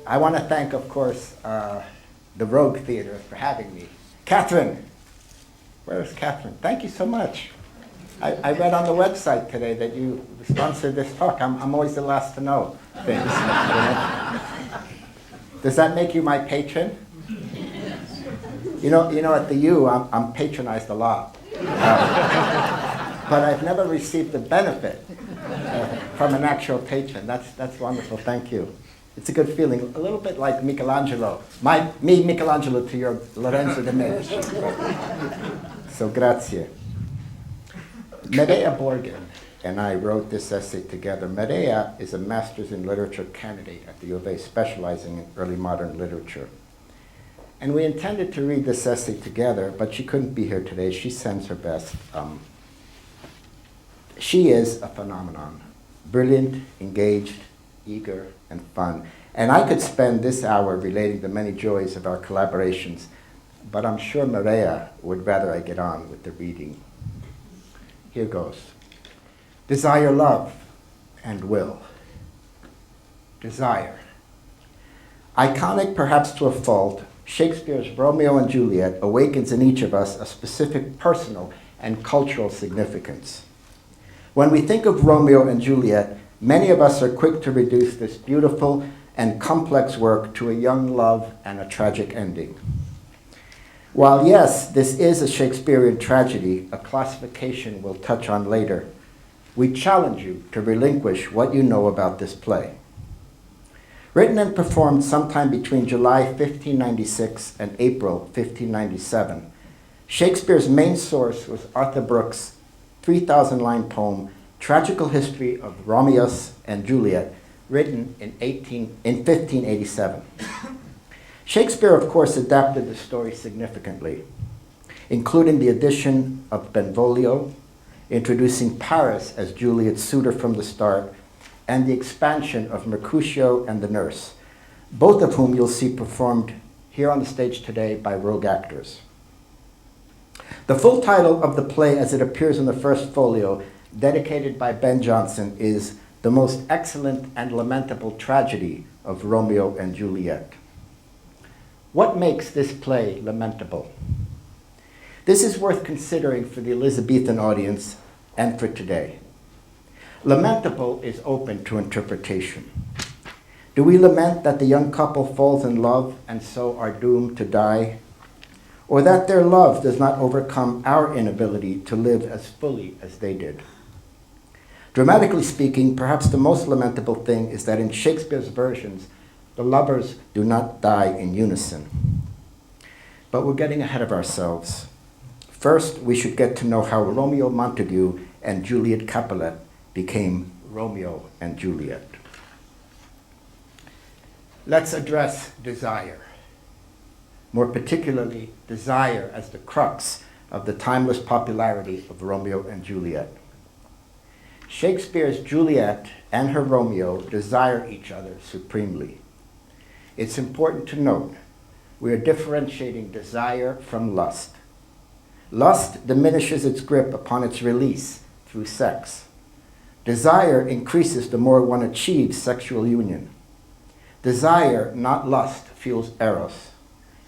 I want to thank, of course, the Rogue Theater for having me. Catherine, where's Catherine? Thank you so much. I read on the website today that you sponsored this talk. I'm always the last to know things. Does that make you my patron? You know, at the U, I'm patronized a lot. But I've never received the benefit from an actual patron. That's wonderful, thank you. It's a good feeling, a little bit like Michelangelo. Me, Michelangelo, to your Lorenzo de' Medici. So, grazie. Medea Borgen and I wrote this essay together. Medea is a master's in literature candidate at the U of A, specializing in early modern literature. And we intended to read this essay together, but she couldn't be here today. She sends her best. She is a phenomenon. Brilliant, engaged, eager, and fun. And I could spend this hour relating the many joys of our collaborations, but I'm sure Maria would rather I get on with the reading. Here goes. Desire love and will. Desire. Iconic perhaps to a fault, Shakespeare's Romeo and Juliet awakens in each of us a specific personal and cultural significance. When we think of Romeo and Juliet, many of us are quick to reduce this beautiful and complex work to a young love and a tragic ending. While yes, this is a Shakespearean tragedy, a classification we'll touch on later, we challenge you to relinquish what you know about this play. Written and performed sometime between July 1596 and April 1597, Shakespeare's main source was Arthur Brooks' 3,000-line poem, Tragical History of Romeus and Juliet, written in 1587. Shakespeare, of course, adapted the story significantly, including the addition of Benvolio, introducing Paris as Juliet's suitor from the start, and the expansion of Mercutio and the nurse, both of whom you'll see performed here on the stage today by rogue actors. The full title of the play as it appears in the first folio, dedicated by Ben Jonson, is The Most Excellent and Lamentable Tragedy of Romeo and Juliet. What makes this play lamentable? This is worth considering for the Elizabethan audience and for today. Lamentable is open to interpretation. Do we lament that the young couple falls in love and so are doomed to die? Or that their love does not overcome our inability to live as fully as they did? Dramatically speaking, perhaps the most lamentable thing is that in Shakespeare's versions, the lovers do not die in unison. But we're getting ahead of ourselves. First, we should get to know how Romeo Montague and Juliet Capulet became Romeo and Juliet. Let's address desire. More particularly, desire as the crux of the timeless popularity of Romeo and Juliet. Shakespeare's Juliet and her Romeo desire each other supremely. It's important to note, we are differentiating desire from lust. Lust diminishes its grip upon its release through sex. Desire increases the more one achieves sexual union. Desire, not lust, fuels eros.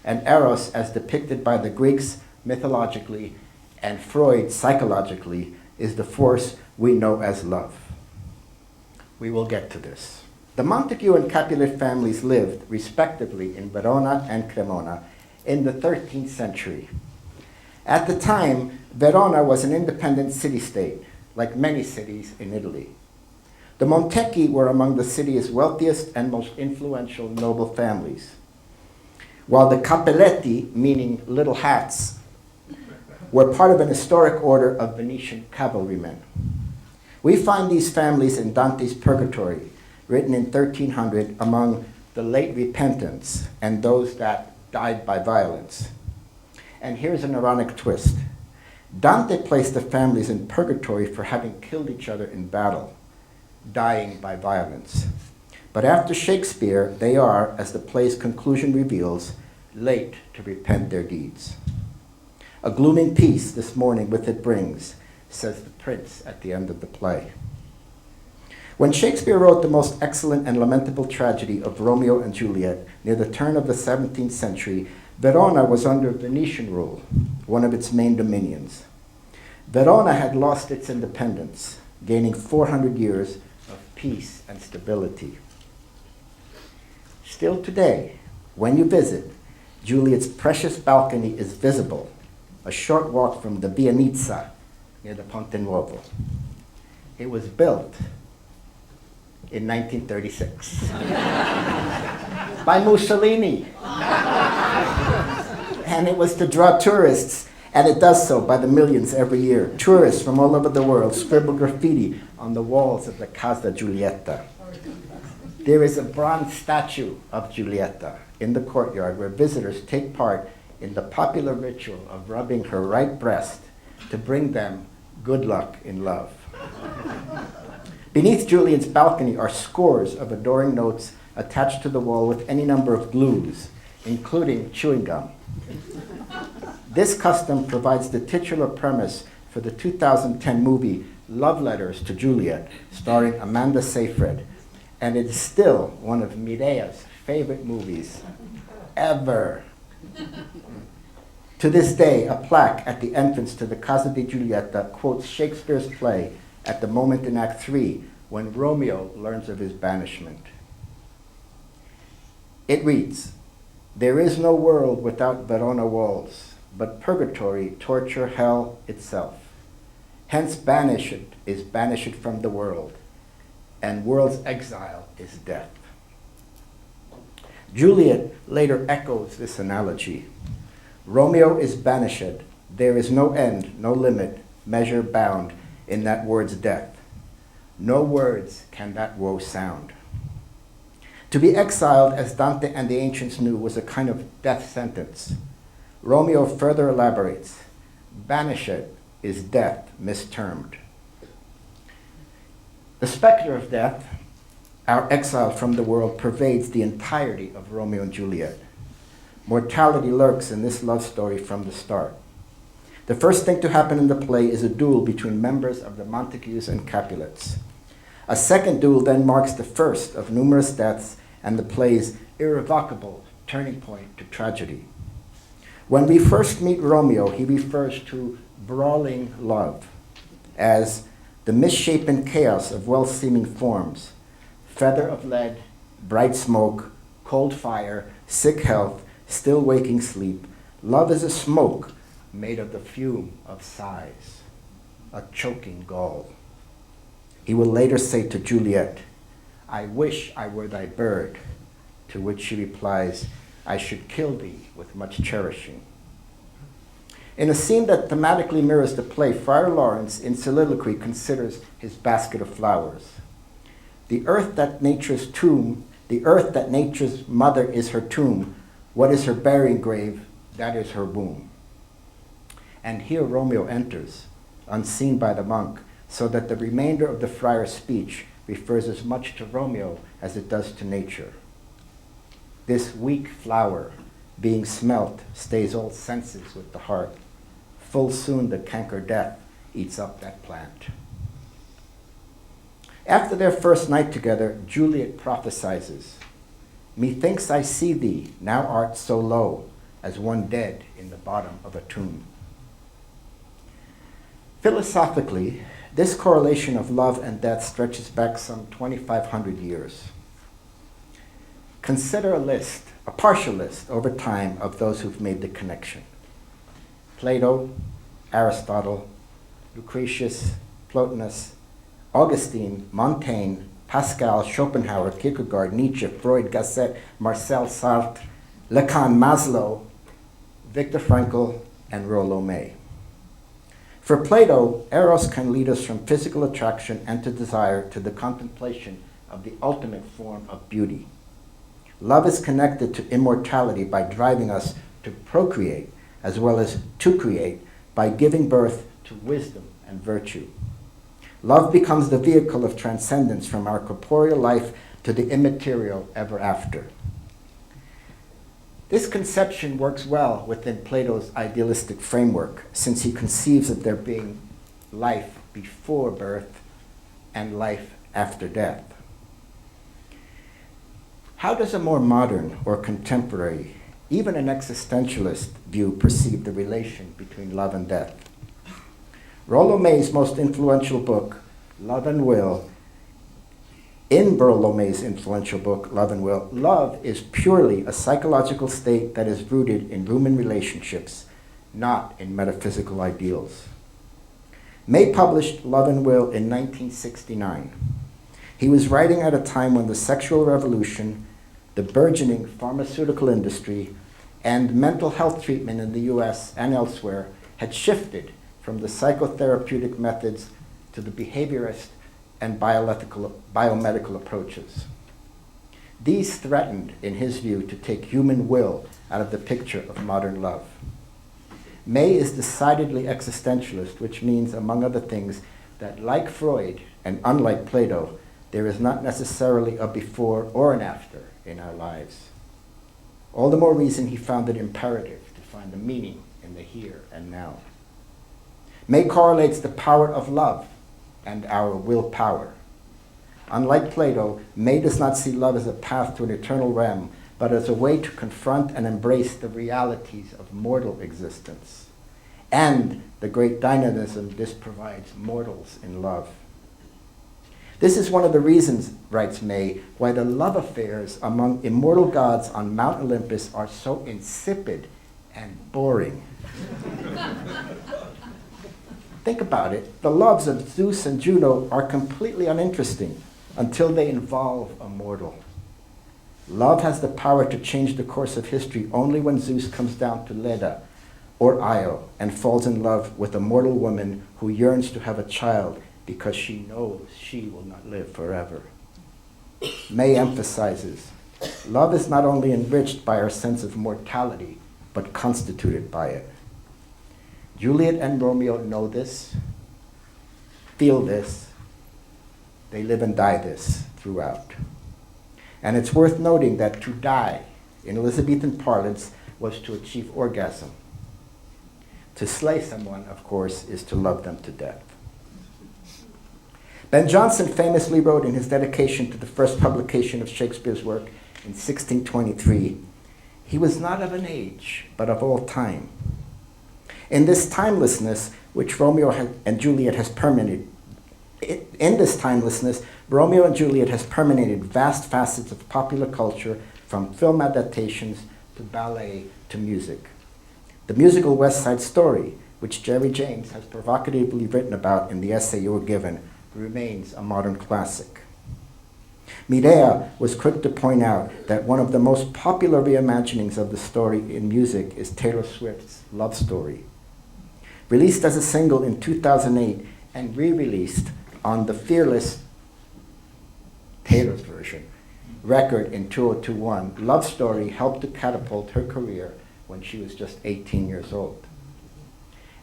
And eros, as depicted by the Greeks mythologically and Freud psychologically, is the force we know as love. We will get to this. The Montague and Capulet families lived, respectively, in Verona and Cremona in the 13th century. At the time, Verona was an independent city-state, like many cities in Italy. The Montecchi were among the city's wealthiest and most influential noble families, while the Cappelletti, meaning little hats, were part of an historic order of Venetian cavalrymen. We find these families in Dante's Purgatory, written in 1300, among the late repentants and those that died by violence. And here's an ironic twist. Dante placed the families in purgatory for having killed each other in battle, dying by violence. But after Shakespeare, they are, as the play's conclusion reveals, late to repent their deeds. A glooming peace this morning with it brings, says the prince at the end of the play. When Shakespeare wrote the most excellent and lamentable tragedy of Romeo and Juliet near the turn of the 17th century, Verona was under Venetian rule, one of its main dominions. Verona had lost its independence, gaining 400 years of peace and stability. Still today, when you visit, Juliet's precious balcony is visible, a short walk from the Vianizza near the Ponte Nuovo. It was built in 1936 by Mussolini. And it was to draw tourists, and it does so by the millions every year. Tourists from all over the world scribble graffiti on the walls of the Casa Giulietta. There is a bronze statue of Giulietta in the courtyard where visitors take part in the popular ritual of rubbing her right breast to bring them good luck in love. Beneath Juliet's balcony are scores of adoring notes attached to the wall with any number of glues, including chewing gum. This custom provides the titular premise for the 2010 movie Love Letters to Juliet, starring Amanda Seyfried, and it is still one of Mireya's favorite movies ever. To this day, a plaque at the entrance to the Casa di Giulietta quotes Shakespeare's play at the moment in Act 3 when Romeo learns of his banishment. It reads, "There is no world without Verona walls, but purgatory, torture, hell itself. Hence banished is banished from the world, and world's exile is death." Juliet later echoes this analogy. Romeo is banished. There is no end, no limit, measure bound in that word's death. No words can that woe sound. To be exiled, as Dante and the ancients knew, was a kind of death sentence. Romeo further elaborates, banished is death mistermed. The specter of death, our exile from the world, pervades the entirety of Romeo and Juliet. Mortality lurks in this love story from the start. The first thing to happen in the play is a duel between members of the Montagues and Capulets. A second duel then marks the first of numerous deaths and the play's irrevocable turning point to tragedy. When we first meet Romeo, he refers to brawling love as the misshapen chaos of well-seeming forms, feather of lead, bright smoke, cold fire, sick health, still waking sleep. Love is a smoke made of the fume of sighs, a choking gall. He will later say to Juliet, "I wish I were thy bird," to which she replies, "I should kill thee with much cherishing." In a scene that thematically mirrors the play, Friar Lawrence in soliloquy considers his basket of flowers. The earth that nature's mother is her tomb. What is her burying grave? That is her womb. And here Romeo enters, unseen by the monk, so that the remainder of the friar's speech refers as much to Romeo as it does to nature. This weak flower, being smelt, stays all senses with the heart. Full soon the canker death eats up that plant. After their first night together, Juliet prophesies, "Methinks I see thee, now art so low, as one dead in the bottom of a tomb." Philosophically, this correlation of love and death stretches back some 2,500 years. Consider a partial list over time of those who've made the connection. Plato, Aristotle, Lucretius, Plotinus, Augustine, Montaigne, Pascal, Schopenhauer, Kierkegaard, Nietzsche, Freud, Gasset, Marcel, Sartre, Lacan, Maslow, Viktor Frankl, and Rollo May. For Plato, eros can lead us from physical attraction and to desire to the contemplation of the ultimate form of beauty. Love is connected to immortality by driving us to procreate as well as to create by giving birth to wisdom and virtue. Love becomes the vehicle of transcendence from our corporeal life to the immaterial ever after. This conception works well within Plato's idealistic framework, since he conceives of there being life before birth and life after death. How does a more modern or contemporary, even an existentialist view perceive the relation between love and death? Rollo May's most influential book, Love and Will, in Rollo May's influential book, Love and Will, love is purely a psychological state that is rooted in human relationships, not in metaphysical ideals. May published Love and Will in 1969. He was writing at a time when the sexual revolution, the burgeoning pharmaceutical industry, and mental health treatment in the US and elsewhere had shifted from the psychotherapeutic methods to the behaviorist and biomedical approaches. These threatened, in his view, to take human will out of the picture of modern love. May is decidedly existentialist, which means, among other things, that like Freud and unlike Plato, there is not necessarily a before or an after in our lives. All the more reason he found it imperative to find the meaning in the here and now. May correlates the power of love and our willpower. Unlike Plato, May does not see love as a path to an eternal realm, but as a way to confront and embrace the realities of mortal existence and the great dynamism this provides mortals in love. This is one of the reasons, writes May, why the love affairs among immortal gods on Mount Olympus are so insipid and boring. Think about it. The loves of Zeus and Juno are completely uninteresting until they involve a mortal. Love has the power to change the course of history only when Zeus comes down to Leda or Io and falls in love with a mortal woman who yearns to have a child because she knows she will not live forever. May emphasizes, love is not only enriched by our sense of mortality, but constituted by it. Juliet and Romeo know this, feel this, they live and die this throughout. And it's worth noting that to die, in Elizabethan parlance, was to achieve orgasm. To slay someone, of course, is to love them to death. Ben Jonson famously wrote in his dedication to the first publication of Shakespeare's work in 1623, "He was not of an age, but of all time." In this timelessness, which Romeo and Juliet has permeated, Romeo and Juliet has permeated vast facets of popular culture, from film adaptations to ballet to music. The musical West Side Story, which Jerry James has provocatively written about in the essay You Were Given, remains a modern classic. Medea was quick to point out that one of the most popular reimaginings of the story in music is Taylor Swift's Love Story. Released as a single in 2008 and re-released on the Fearless Taylor's version record in 2021, Love Story helped to catapult her career when she was just 18 years old.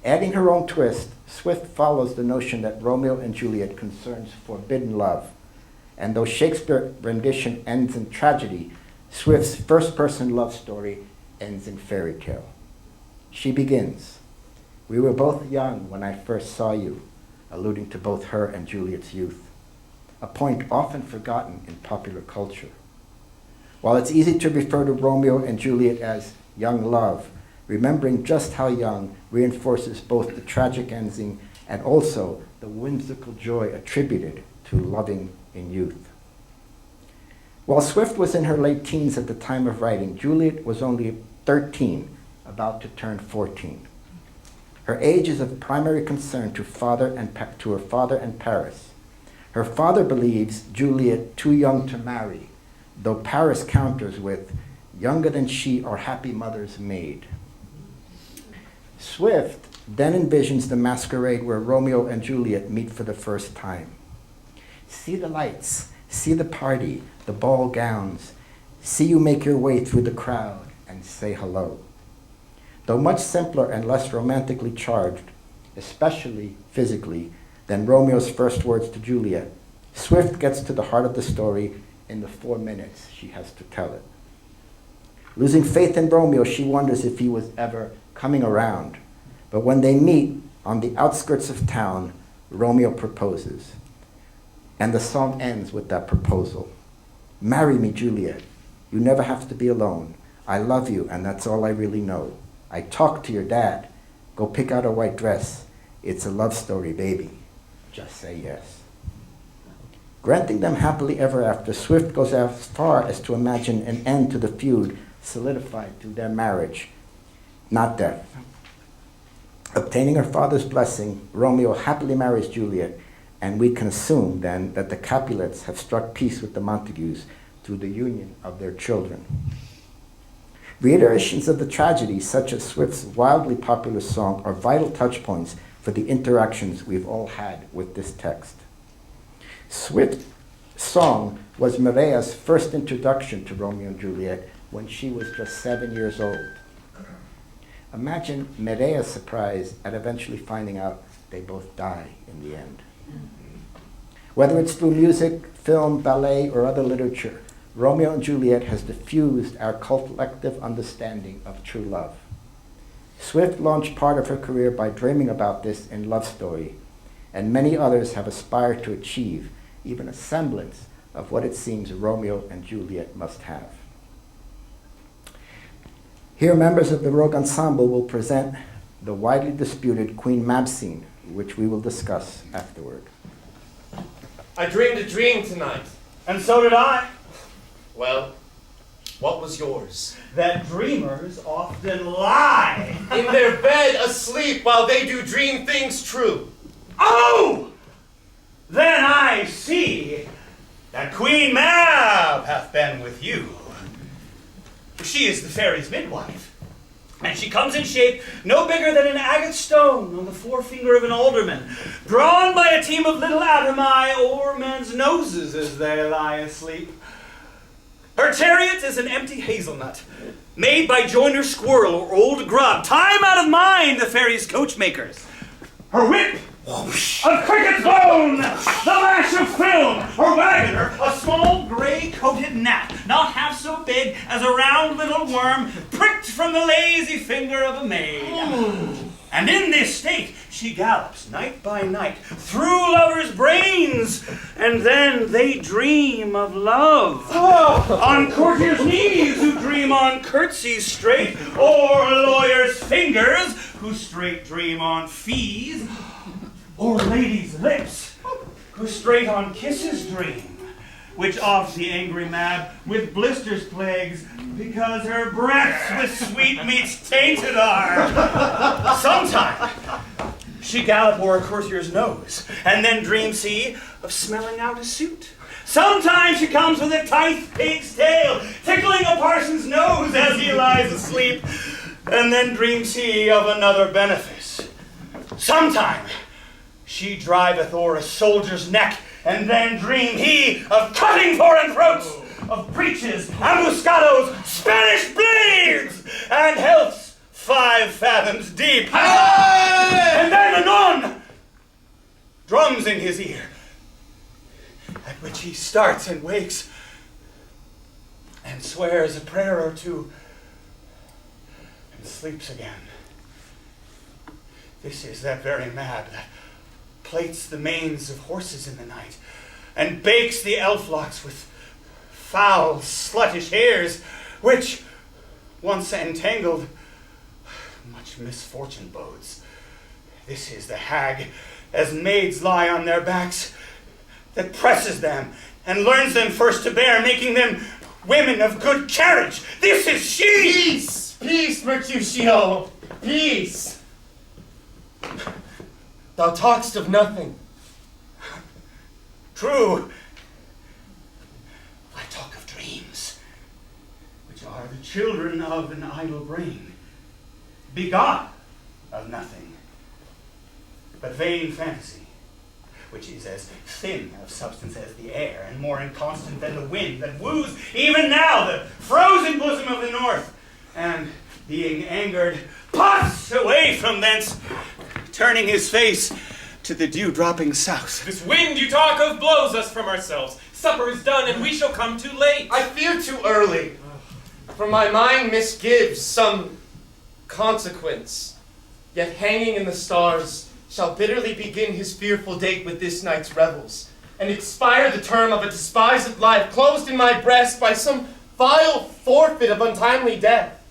Adding her own twist, Swift follows the notion that Romeo and Juliet concerns forbidden love. And though Shakespeare's rendition ends in tragedy, Swift's first-person love story ends in fairy tale. She begins, "We were both young when I first saw you," alluding to both her and Juliet's youth, a point often forgotten in popular culture. While it's easy to refer to Romeo and Juliet as young love, remembering just how young reinforces both the tragic ending and also the whimsical joy attributed to loving in youth. While Swift was in her late teens at the time of writing, Juliet was only 13, about to turn 14. Her age is of primary concern to her father and Paris. Her father believes Juliet too young to marry, though Paris counters with, "Younger than she, our happy mother's maid." Swift then envisions the masquerade where Romeo and Juliet meet for the first time. "See the lights, see the party, the ball gowns. See you make your way through the crowd and say hello." Though much simpler and less romantically charged, especially physically, than Romeo's first words to Juliet, Swift gets to the heart of the story in the 4 minutes she has to tell it. Losing faith in Romeo, she wonders if he was ever coming around. But when they meet on the outskirts of town, Romeo proposes. And the song ends with that proposal. Marry me, Juliet. You never have to be alone. I love you, and that's all I really know. I talked to your dad. Go pick out a white dress. It's a love story, baby. Just say yes. Granting them happily ever after, Swift goes as far as to imagine an end to the feud solidified through their marriage, not death. Obtaining her father's blessing, Romeo happily marries Juliet, and we can assume then that the Capulets have struck peace with the Montagues through the union of their children. Reiterations of the tragedy, such as Swift's wildly popular song, are vital touch points for the interactions we've all had with this text. Swift's song was Mireille's first introduction to Romeo and Juliet when she was just 7 years old. Imagine Mireille's surprise at eventually finding out they both die in the end. Whether it's through music, film, ballet, or other literature, Romeo and Juliet has diffused our collective understanding of true love. Swift launched part of her career by dreaming about this in Love Story, and many others have aspired to achieve even a semblance of what it seems Romeo and Juliet must have. Here, members of the Rogue Ensemble will present the widely disputed Queen Mab scene, which we will discuss afterward. I dreamed a dream tonight. And so did I. Well, what was yours? That dreamers often lie. In their bed, asleep, while they do dream things true. Oh! Then I see that Queen Mab hath been with you. She is the fairy's midwife, and she comes in shape no bigger than an agate stone on the forefinger of an alderman, drawn by a team of little atomi o'er men's noses as they lie asleep. Her chariot is an empty hazelnut, made by joiner squirrel or old grub, time out of mind the fairy's coachmakers. Her whip, of cricket's bone, the lash of film, her wagoner, a small gray-coated gnat, not half so big as a round little worm, pricked from the lazy finger of a maid. And in this state she gallops night by night through lovers' brains, and then they dream of love. On courtiers' knees who dream on curtsies straight, or lawyers' fingers who straight dream on fees, or ladies' lips who straight on kisses dream, which oft the angry Mab with blisters plagues, because her breaths with sweetmeats tainted are. Sometime she gallop o'er a courtier's nose, and then dreams he of smelling out a suit. Sometimes she comes with a tight pig's tail, tickling a parson's nose as he lies asleep, and then dreams he of another benefice. Sometime she driveth o'er a soldier's neck, and then dream he of cutting foreign throats, of breeches, ambuscados, Spanish blades, and healths 5 fathoms deep. And then anon, drums in his ear, at which he starts and wakes, and swears a prayer or two, and sleeps again. This is that very Mab that plaits the manes of horses in the night, and bakes the elf-locks with foul, sluttish hairs, which, once entangled, much misfortune bodes. This is the hag, as maids lie on their backs, that presses them, and learns them first to bear, making them women of good carriage. This is she! Peace! Peace, Mercutio! Peace! Thou talk'st of nothing. True. I talk of dreams, which are the children of an idle brain, begot of nothing, but vain fantasy, which is as thin of substance as the air, and more inconstant than the wind that woos even now the frozen bosom of the north, and, being angered, puffs away from thence, turning his face to the dew-dropping south. This wind you talk of blows us from ourselves. Supper is done, and we shall come too late. I fear too early, for my mind misgives some consequence. Yet hanging in the stars shall bitterly begin his fearful date with this night's revels. and expire the term of a despised life, closed in my breast by some vile forfeit of untimely death.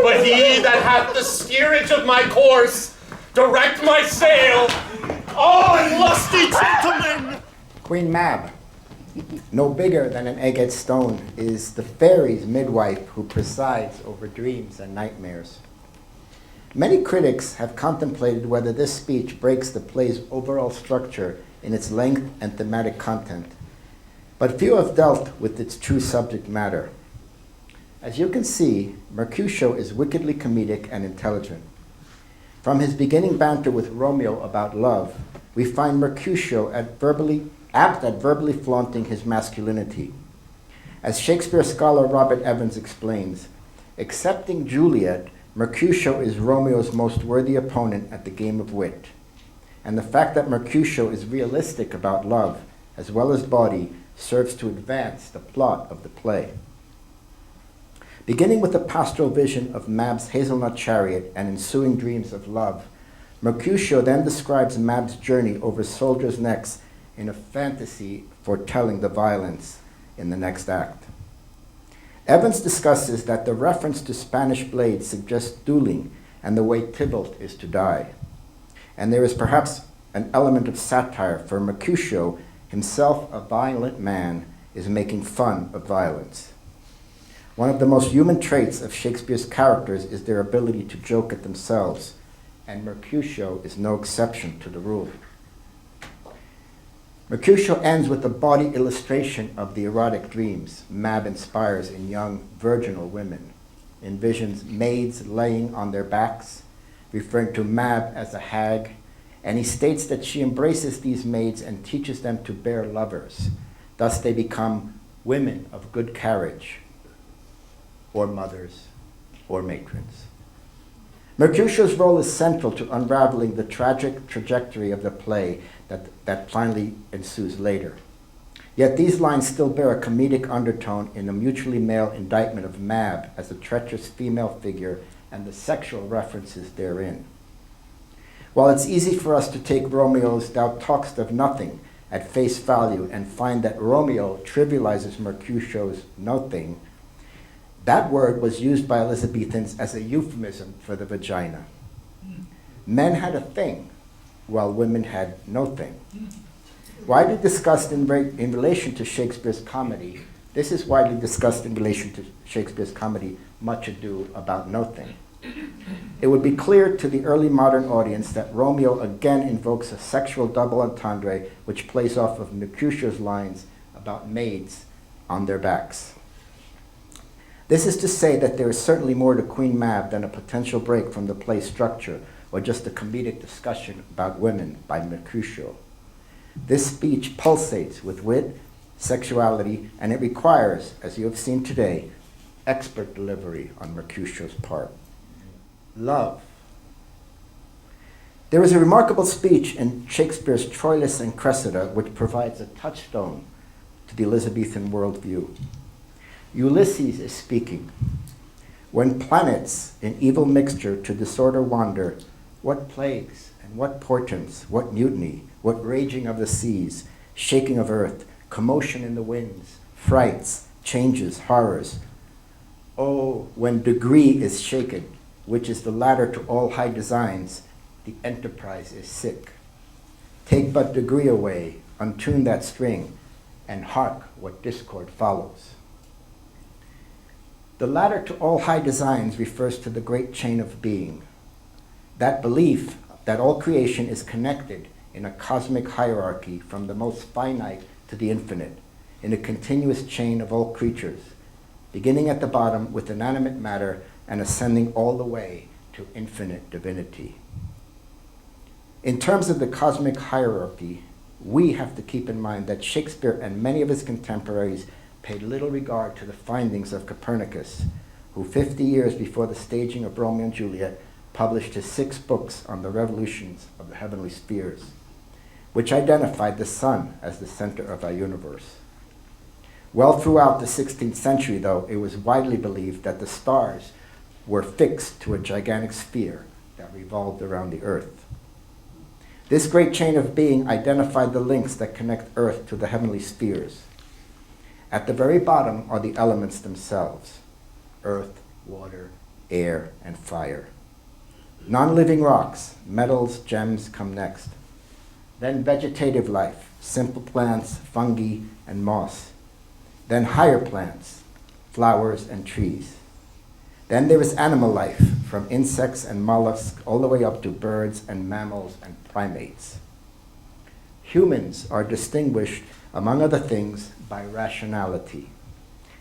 But he that hath the steerage of my course, direct my sail, on lusty gentlemen! Queen Mab, no bigger than an agate stone, is the fairy's midwife who presides over dreams and nightmares. Many critics have contemplated whether this speech breaks the play's overall structure in its length and thematic content, but few have dealt with its true subject matter. As you can see, Mercutio is wickedly comedic and intelligent. From his beginning banter with Romeo about love, we find Mercutio apt at verbally flaunting his masculinity. As Shakespeare scholar Robert Evans explains, excepting Juliet, Mercutio is Romeo's most worthy opponent at the game of wit. And the fact that Mercutio is realistic about love, as well as body, serves to advance the plot of the play. Beginning with the pastoral vision of Mab's hazelnut chariot and ensuing dreams of love, Mercutio then describes Mab's journey over soldiers' necks in a fantasy foretelling the violence in the next act. Evans discusses that the reference to Spanish blades suggests dueling and the way Tybalt is to die. And there is perhaps an element of satire, for Mercutio, himself a violent man, is making fun of violence. One of the most human traits of Shakespeare's characters is their ability to joke at themselves, and Mercutio is no exception to the rule. Mercutio ends with a body illustration of the erotic dreams Mab inspires in young virginal women, envisions maids laying on their backs, referring to Mab as a hag, and he states that she embraces these maids and teaches them to bear lovers. Thus they become women of good carriage, or mothers, or matrons. Mercutio's role is central to unraveling the tragic trajectory of the play that finally ensues later. Yet these lines still bear a comedic undertone in a mutually male indictment of Mab as a treacherous female figure and the sexual references therein. While it's easy for us to take Romeo's "thou talk'st of nothing" at face value and find that Romeo trivializes Mercutio's nothing, that word was used by Elizabethans as a euphemism for the vagina. Men had a thing, while women had no thing. Widely discussed in relation to Shakespeare's comedy, this is widely discussed in relation to Shakespeare's comedy, Much Ado About Nothing. It would be clear to the early modern audience that Romeo again invokes a sexual double entendre which plays off of Mercutio's lines about maids on their backs. This is to say that there is certainly more to Queen Mab than a potential break from the play's structure or just a comedic discussion about women by Mercutio. This speech pulsates with wit, sexuality, and it requires, as you have seen today, expert delivery on Mercutio's part. Love. There is a remarkable speech in Shakespeare's Troilus and Cressida which provides a touchstone to the Elizabethan worldview. Ulysses is speaking. When planets in evil mixture to disorder wander, what plagues and what portents, what mutiny, what raging of the seas, shaking of earth, commotion in the winds, frights, changes, horrors. Oh, when degree is shaken, which is the ladder to all high designs, the enterprise is sick. Take but degree away, untune that string, and hark what discord follows. The ladder to all high designs refers to the great chain of being. That belief that all creation is connected in a cosmic hierarchy from the most finite to the infinite, in a continuous chain of all creatures, beginning at the bottom with inanimate matter and ascending all the way to infinite divinity. In terms of the cosmic hierarchy, we have to keep in mind that Shakespeare and many of his contemporaries paid little regard to the findings of Copernicus, who 50 years before the staging of Romeo and Juliet published his 6 books on the revolutions of the heavenly spheres, which identified the sun as the center of our universe. Well throughout the 16th century, though, it was widely believed that the stars were fixed to a gigantic sphere that revolved around the earth. This great chain of being identified the links that connect earth to the heavenly spheres. At the very bottom are the elements themselves: earth, water, air, and fire. Non-living rocks, metals, gems come next. Then vegetative life, simple plants, fungi, and moss. Then higher plants, flowers and trees. Then there is animal life, from insects and mollusks all the way up to birds and mammals and primates. Humans are distinguished, among other things, by rationality.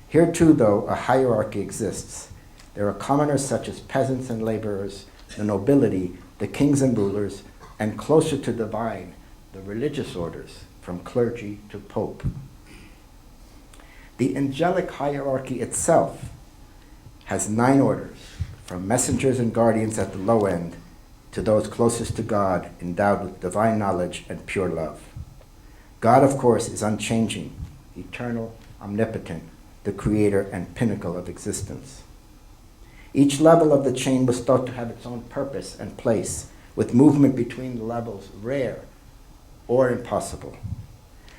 Here too, though, a hierarchy exists. There are commoners such as peasants and laborers, the nobility, the kings and rulers, and closer to divine, the religious orders, from clergy to pope. The angelic hierarchy itself has 9 orders, from messengers and guardians at the low end to those closest to God, endowed with divine knowledge and pure love. God, of course, is unchanging, eternal, omnipotent, the creator and pinnacle of existence. Each level of the chain was thought to have its own purpose and place, with movement between the levels rare or impossible.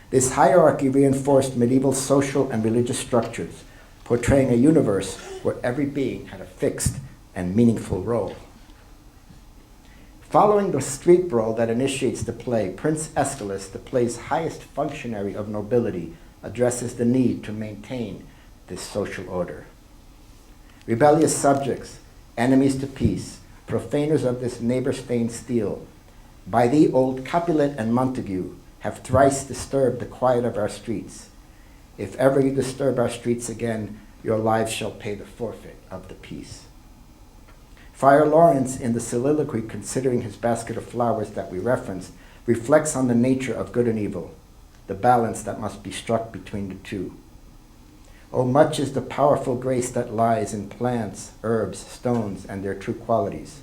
This hierarchy reinforced medieval social and religious structures, portraying a universe where every being had a fixed and meaningful role. Following the street brawl that initiates the play, Prince Aeschylus, the play's highest functionary of nobility, addresses the need to maintain this social order. Rebellious subjects, enemies to peace, profaners of this neighbor-stained steel, by thee, old Capulet and Montague, have thrice disturbed the quiet of our streets. If ever you disturb our streets again, your lives shall pay the forfeit of the peace. Friar Lawrence, in the soliloquy considering his basket of flowers that we referenced, reflects on the nature of good and evil, the balance that must be struck between the two. Oh, much is the powerful grace that lies in plants, herbs, stones, and their true qualities.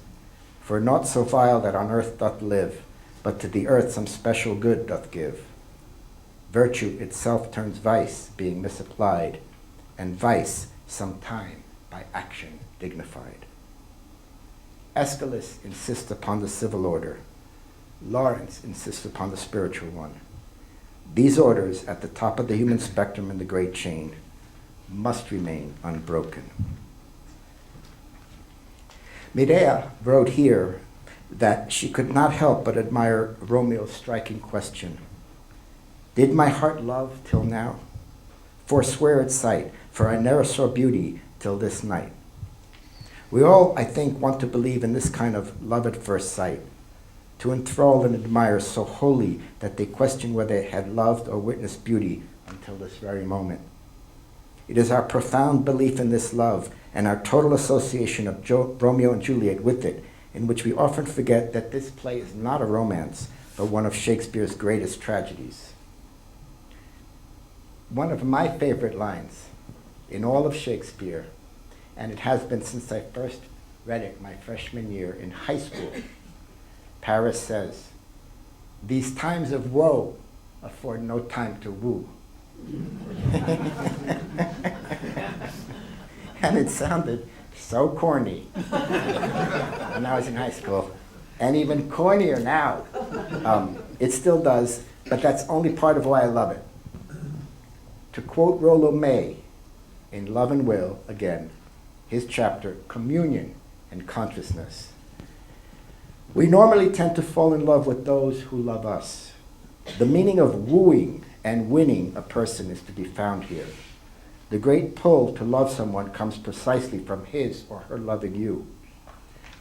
For naught so vile that on earth doth live, but to the earth some special good doth give. Virtue itself turns vice, being misapplied, and vice sometime by action dignified. Aeschylus insists upon the civil order. Lawrence insists upon the spiritual one. These orders, at the top of the human spectrum in the great chain, must remain unbroken. Medea wrote here that she could not help but admire Romeo's striking question. Did my heart love till now? Forswear its sight, for I ne'er saw beauty till this night. We all, I think, want to believe in this kind of love at first sight, to enthrall and admire so wholly that they question whether they had loved or witnessed beauty until this very moment. It is our profound belief in this love and our total association of Romeo and Juliet with it, in which we often forget that this play is not a romance, but one of Shakespeare's greatest tragedies. One of my favorite lines in all of Shakespeare, and it has been since I first read it my freshman year in high school, Paris says, "These times of woe afford no time to woo." And it sounded so corny when I was in high school, and even cornier now. It still does, but that's only part of why I love it. To quote Rollo May in Love and Will, again, his chapter, Communion and Consciousness. We normally tend to fall in love with those who love us. The meaning of wooing and winning a person is to be found here. The great pull to love someone comes precisely from his or her loving you.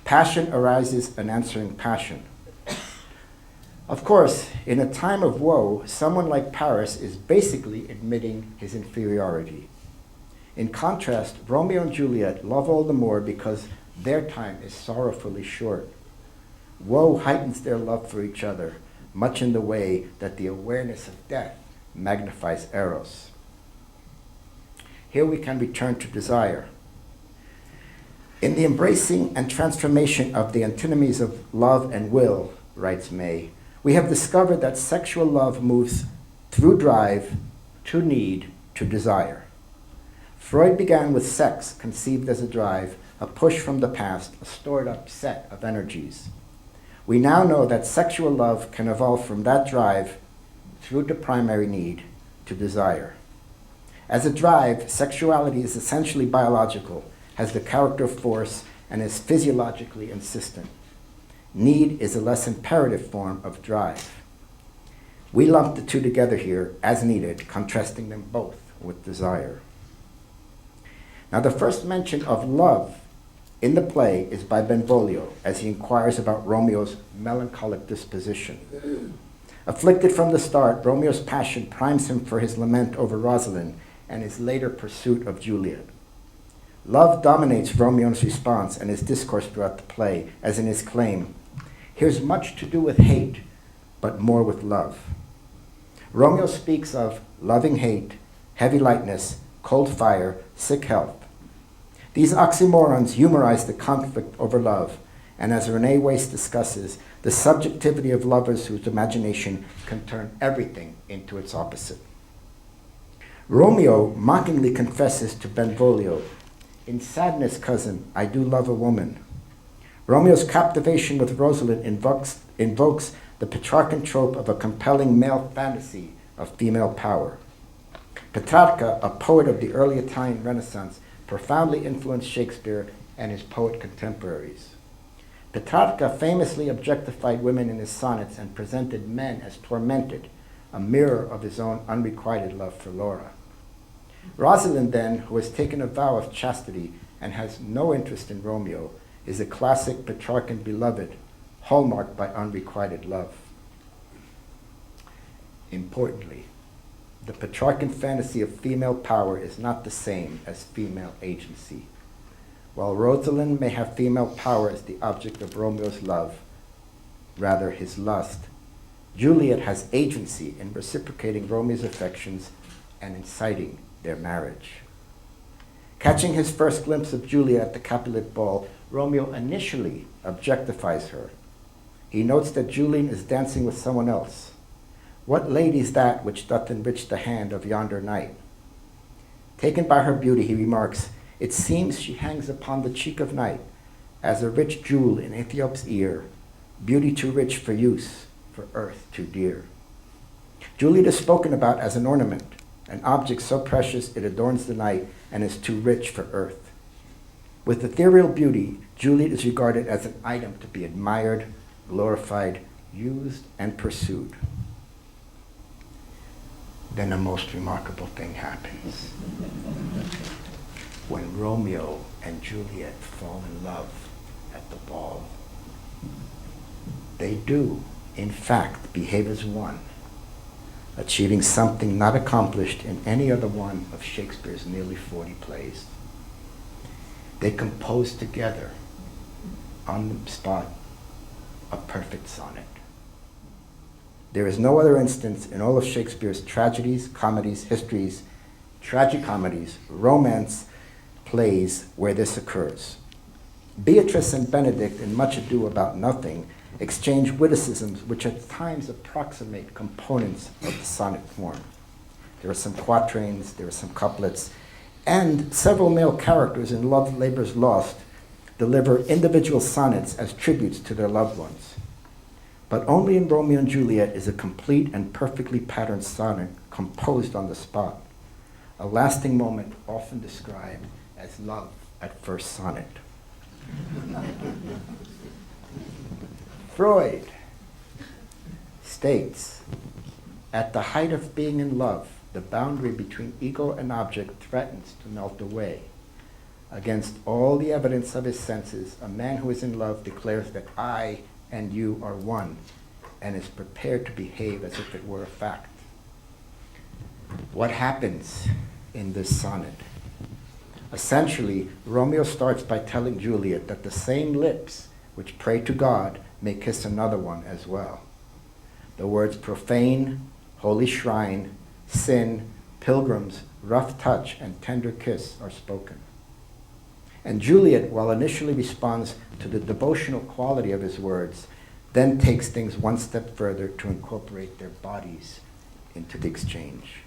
Passion arises in answering passion. Of course, in a time of woe, someone like Paris is basically admitting his inferiority. In contrast, Romeo and Juliet love all the more because their time is sorrowfully short. Woe heightens their love for each other, much in the way that the awareness of death magnifies eros. Here we can return to desire. In the embracing and transformation of the antinomies of love and will, writes May, we have discovered that sexual love moves through drive to need to desire. Freud began with sex conceived as a drive, a push from the past, a stored up set of energies. We now know that sexual love can evolve from that drive through to primary need to desire. As a drive, sexuality is essentially biological, has the character of force, and is physiologically insistent. Need is a less imperative form of drive. We lump the two together here as needed, contrasting them both with desire. Now, the first mention of love in the play is by Benvolio, as he inquires about Romeo's melancholic disposition. Afflicted from the start, Romeo's passion primes him for his lament over Rosalind and his later pursuit of Juliet. Love dominates Romeo's response and his discourse throughout the play, as in his claim, "Here's much to do with hate, but more with love." Romeo speaks of loving hate, heavy lightness, cold fire, sick health. These oxymorons humorize the conflict over love, and as Renee Wace discusses, the subjectivity of lovers whose imagination can turn everything into its opposite. Romeo mockingly confesses to Benvolio, "In sadness, cousin, I do love a woman." Romeo's captivation with Rosalind invokes the Petrarchan trope of a compelling male fantasy of female power. Petrarca, a poet of the early Italian Renaissance, profoundly influenced Shakespeare and his poet contemporaries. Petrarca famously objectified women in his sonnets and presented men as tormented, a mirror of his own unrequited love for Laura. Rosalind, then, who has taken a vow of chastity and has no interest in Romeo, is a classic Petrarchan beloved, hallmarked by unrequited love. Importantly, the Petrarchan fantasy of female power is not the same as female agency. While Rosalind may have female power as the object of Romeo's love, rather his lust, Juliet has agency in reciprocating Romeo's affections and inciting their marriage. Catching his first glimpse of Juliet at the Capulet ball, Romeo initially objectifies her. He notes that Juliet is dancing with someone else. "What lady's that which doth enrich the hand of yonder knight?" Taken by her beauty, he remarks, "It seems she hangs upon the cheek of night, as a rich jewel in Ethiop's ear, beauty too rich for use, for earth too dear." Juliet is spoken about as an ornament, an object so precious it adorns the night and is too rich for earth. With ethereal beauty, Juliet is regarded as an item to be admired, glorified, used, and pursued. Then a most remarkable thing happens. When Romeo and Juliet fall in love at the ball, they do, in fact, behave as one, achieving something not accomplished in any other one of Shakespeare's nearly 40 plays. They compose together, on the spot, a perfect sonnet. There is no other instance in all of Shakespeare's tragedies, comedies, histories, tragicomedies, romance plays where this occurs. Beatrice and Benedict, in Much Ado About Nothing, exchange witticisms which at times approximate components of the sonnet form. There are some quatrains, there are some couplets, and several male characters in Love Labour's Lost deliver individual sonnets as tributes to their loved ones. But only in Romeo and Juliet is a complete and perfectly patterned sonnet composed on the spot, a lasting moment often described as love at first sonnet. Freud states, "At the height of being in love, the boundary between ego and object threatens to melt away. Against all the evidence of his senses, a man who is in love declares that I and you are one, and is prepared to behave as if it were a fact." What happens in this sonnet? Essentially, Romeo starts by telling Juliet that the same lips which pray to God may kiss another one as well. The words profane, holy shrine, sin, pilgrims, rough touch, and tender kiss are spoken. And Juliet, while initially responds to the devotional quality of his words, then takes things one step further to incorporate their bodies into the exchange.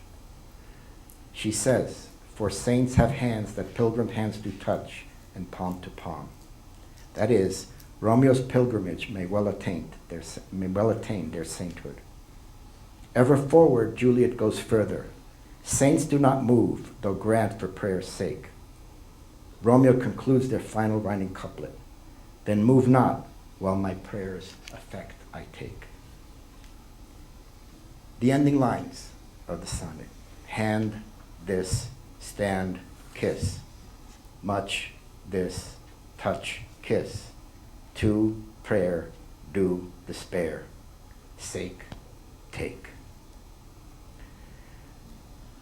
She says, for saints have hands that pilgrim hands do touch, and palm to palm. That is, Romeo's pilgrimage may well attain their sainthood. Ever forward, Juliet goes further. Saints do not move, though grant for prayer's sake. Romeo concludes their final rhyming couplet. Then move not, while my prayer's effect I take. The ending lines of the sonnet. Hand, this, stand, kiss. Much, this, touch, kiss. To, prayer, do, despair. Sake, take.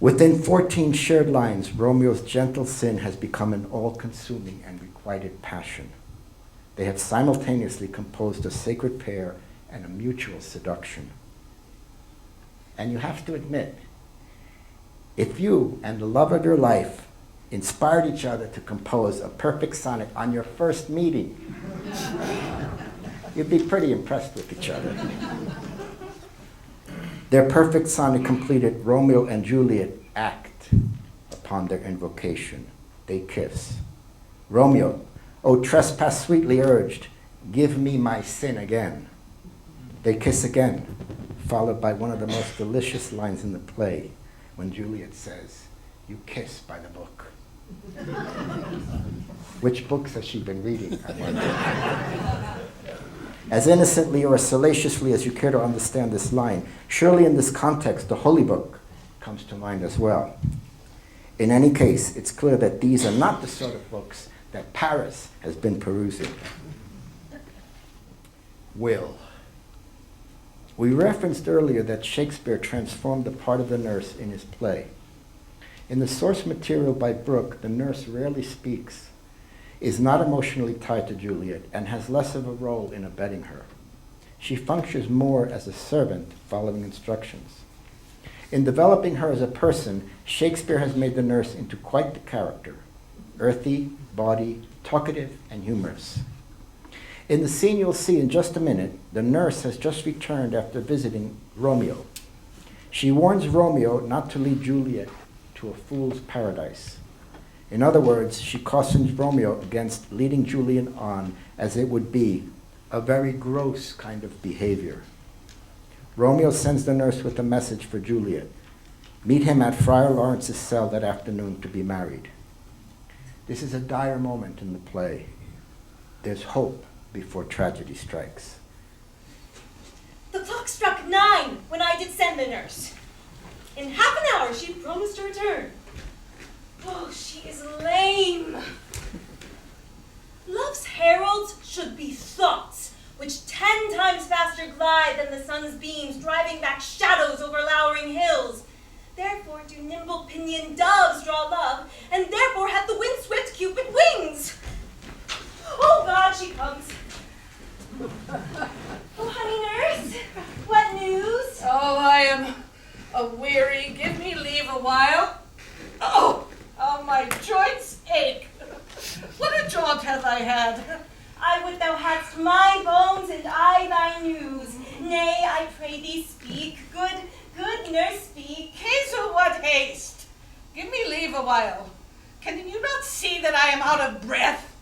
Within 14 shared lines, Romeo's gentle sin has become an all-consuming and requited passion. They have simultaneously composed a sacred pair and a mutual seduction. And you have to admit, if you and the love of your life inspired each other to compose a perfect sonnet on your first meeting, you'd be pretty impressed with each other. Their perfect sonnet completed, Romeo and Juliet act upon their invocation. They kiss. Romeo, O trespass sweetly urged, give me my sin again. They kiss again, followed by one of the most delicious lines in the play, when Juliet says, you kiss by the book. Which books has she been reading, I wonder? As innocently or as salaciously as you care to understand this line, surely in this context, the Holy Book comes to mind as well. In any case, it's clear that these are not the sort of books that Paris has been perusing. Will. We referenced earlier that Shakespeare transformed the part of the nurse in his play. In the source material by Brooke, the nurse rarely speaks, is not emotionally tied to Juliet, and has less of a role in abetting her. She functions more as a servant following instructions. In developing her as a person, Shakespeare has made the nurse into quite the character, earthy, bawdy, talkative, and humorous. In the scene you'll see in just a minute, the nurse has just returned after visiting Romeo. She warns Romeo not to lead Juliet to a fool's paradise. In other words, she cautions Romeo against leading Juliet on, as it would be, a very gross kind of behavior. Romeo sends the nurse with a message for Juliet. Meet him at Friar Lawrence's cell that afternoon to be married. This is a dire moment in the play. There's hope before tragedy strikes. The clock struck 9 when I did send the nurse. In half an hour she promised to return. Oh, she is lame. Love's heralds should be thoughts, which 10 times faster glide than the sun's beams, driving back shadows over lowering hills. Therefore do nimble pinioned doves draw love, and therefore hath the wind-swift Cupid wings. Oh God, she comes. Oh, honey nurse, what news? Oh, I am a-weary. Give me leave a while. Oh, my joints ache. What a jaunt have I had. I would thou hadst my bones and I thy news. Nay, I pray thee speak. Good nurse, speak. Hazel, what haste? Give me leave a while. Can you not see that I am out of breath?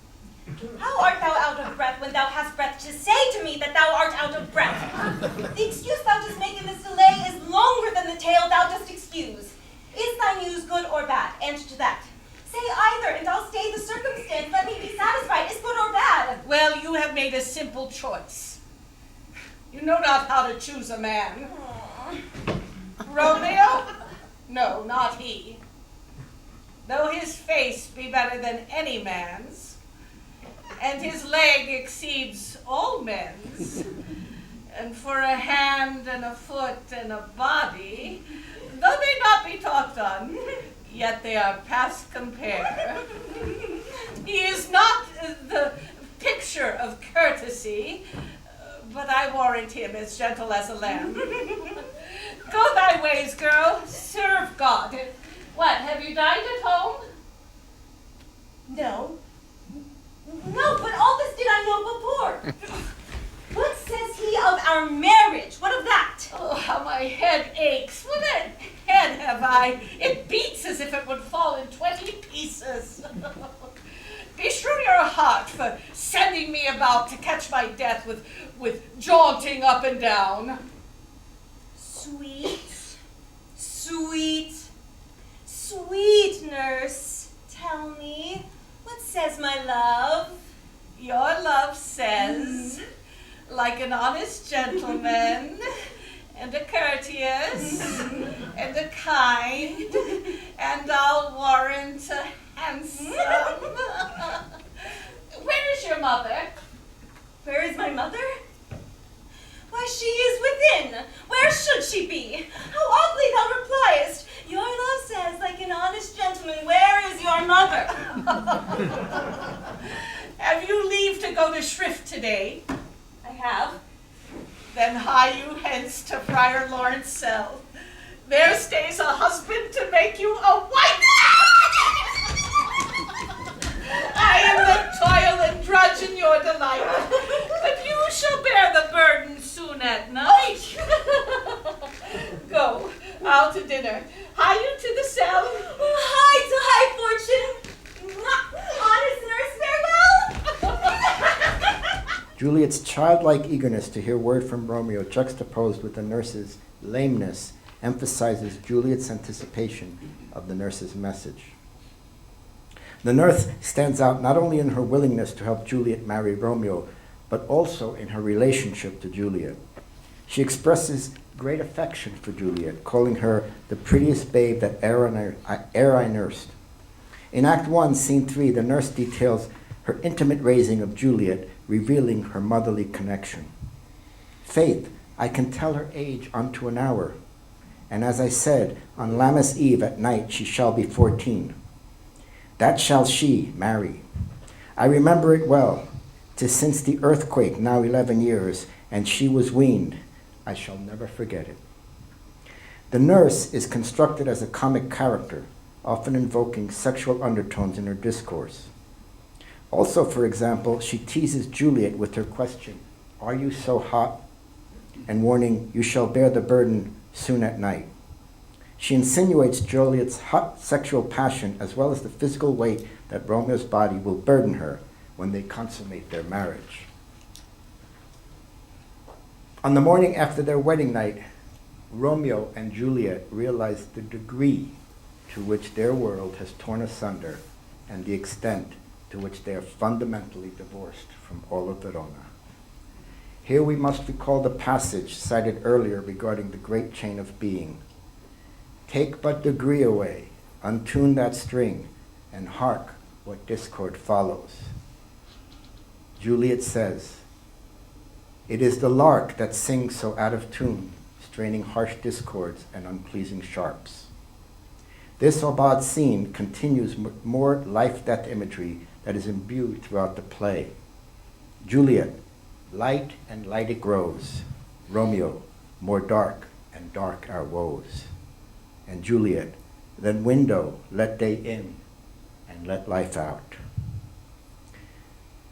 How art thou out of breath when thou hast breath to say to me that thou art out of breath? The excuse thou dost make in this delay is longer than the tale thou dost excuse. Is thy news good or bad? Answer to that. Say either, and I'll stay the circumstance. Let me be satisfied. Is good or bad? Well, you have made a simple choice. You know not how to choose a man. Romeo? No, not he. Though his face be better than any man's, and his leg exceeds all men's, and for a hand and a foot and a body, though they not be talked on, yet they are past compare. He is not the picture of courtesy, but I warrant him as gentle as a lamb. Go thy ways, girl. Serve God. What, have you dined at home? No. No, but all this did I know before. What says he of our marriage? What of that? Oh, how my head aches. What a head have I. It beats as if it would fall in 20 pieces. Beshrew your heart for sending me about to catch my death with jaunting up and down. Sweet, sweet, sweet nurse, tell me, what says my love? Your love says, like an honest gentleman, and a courteous, and a kind, and I'll warrant a handsome. Where is your mother? Where is my mother? Why, she is within. Where should she be? How oddly thou repliest. Your love says, like an honest gentleman, where is your mother? Have you leave to go to shrift today? I have. Then hie you hence to Friar Lawrence' cell. There stays a husband to make you a wife. I am the toil and drudge in your delight, but you shall bear the burden soon at night. Go, out to dinner. Hie you to the cell. Hie to high fortune. Honest nurse, farewell. Juliet's childlike eagerness to hear word from Romeo, juxtaposed with the nurse's lameness, emphasizes Juliet's anticipation of the nurse's message. The nurse stands out not only in her willingness to help Juliet marry Romeo, but also in her relationship to Juliet. She expresses great affection for Juliet, calling her the prettiest babe that e'er I nursed. In Act 1, Scene 3, the nurse details her intimate raising of Juliet, revealing her motherly connection. Faith, I can tell her age unto an hour, and as I said, on Lammas Eve at night she shall be 14. That shall she marry. I remember it well. 'Tis since the earthquake, now 11 years, and she was weaned. I shall never forget it. The nurse is constructed as a comic character, often invoking sexual undertones in her discourse. Also, for example, she teases Juliet with her question, "Are you so hot?" and warning, "You shall bear the burden soon at night." She insinuates Juliet's hot sexual passion as well as the physical weight that Romeo's body will burden her when they consummate their marriage. On the morning after their wedding night, Romeo and Juliet realize the degree to which their world has torn asunder and the extent to which they are fundamentally divorced from all of Verona. Here we must recall the passage cited earlier regarding the great chain of being. Take but degree away, untune that string, and hark what discord follows. Juliet says, "It is the lark that sings so out of tune, straining harsh discords and unpleasing sharps." This aubade scene continues more life-death imagery that is imbued throughout the play. Juliet, light and light it grows. Romeo, more dark and dark our woes. And Juliet, then window, let day in, and let life out.